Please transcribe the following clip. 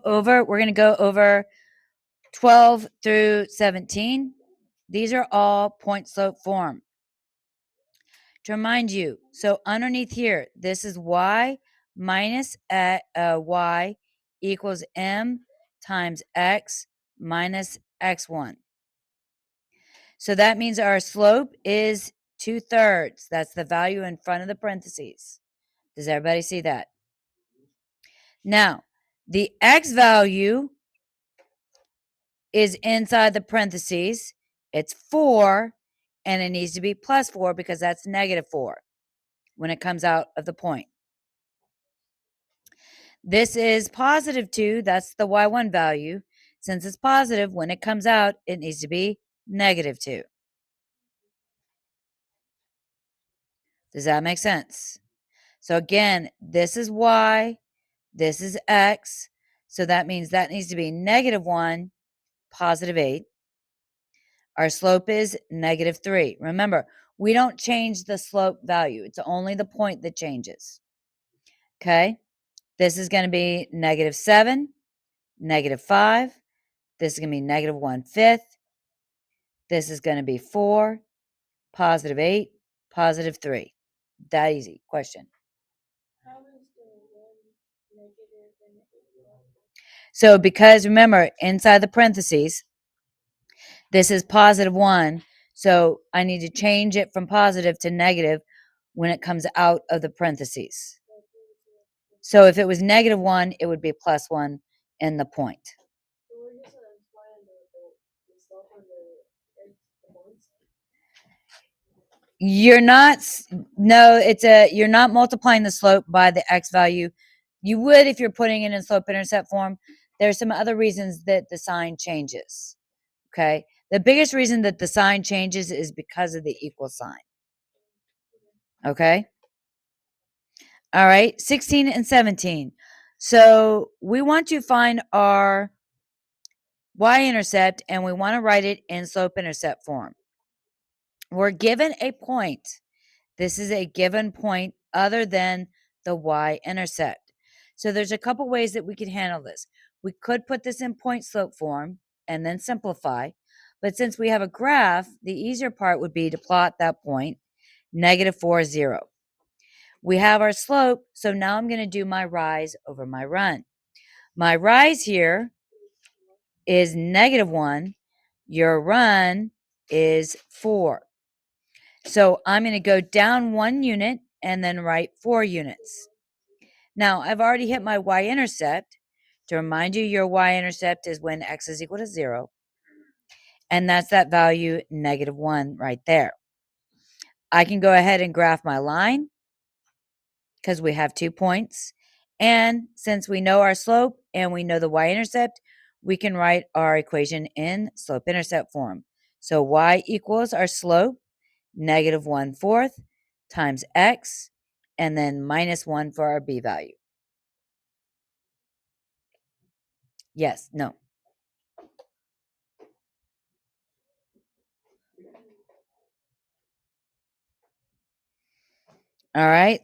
we're going to go over 12 through 17. These are all point slope form. To remind you, so underneath here, this is y minus y equals m times x minus x1. So that means our slope is 2/3. That's the value in front of the parentheses. Does everybody see that? Now, the x value is inside the parentheses. It's 4, and it needs to be plus 4 because that's -4 when it comes out of the point. This is positive 2. That's the y1 value. Since it's positive, when it comes out, it needs to be -2. Does that make sense? So again, this is y, this is x. So that means that needs to be -1, +8. Our slope is -3. Remember, we don't change the slope value. It's only the point that changes. Okay? This is going to be -7, -5. This is going to be -1/5. This is going to be 4, +8, +3. That easy. Question. So because remember, inside the parentheses, this is +1. So I need to change it from positive to negative when it comes out of the parentheses. So if it was -1, it would be +1 in the point. You're not no, you're not multiplying the slope by the x value. You would if you're putting it in slope intercept form. There's some other reasons that the sign changes. Okay? The biggest reason that the sign changes is because of the equal sign. Okay? All right, 16 and 17. So we want to find our y-intercept, and we want to write it in slope-intercept form. We're given a point. This is a given point other than the y-intercept. So there's a couple ways that we could handle this. We could put this in point slope form and then simplify. But since we have a graph, the easier part would be to plot that point, -4, 0. We have our slope, so now I'm going to do my rise over my run. My rise here is -1. Your run is 4. So I'm going to go down 1 unit and then write 4 units. Now, I've already hit my y-intercept. To remind you, your y-intercept is when x is equal to 0. And that's that value, -1 right there. I can go ahead and graph my line because we have 2 points. And since we know our slope and we know the y-intercept, we can write our equation in slope-intercept form. So y equals our slope, -1/4 times x, and then -1 for our b value. Yes, no. All right,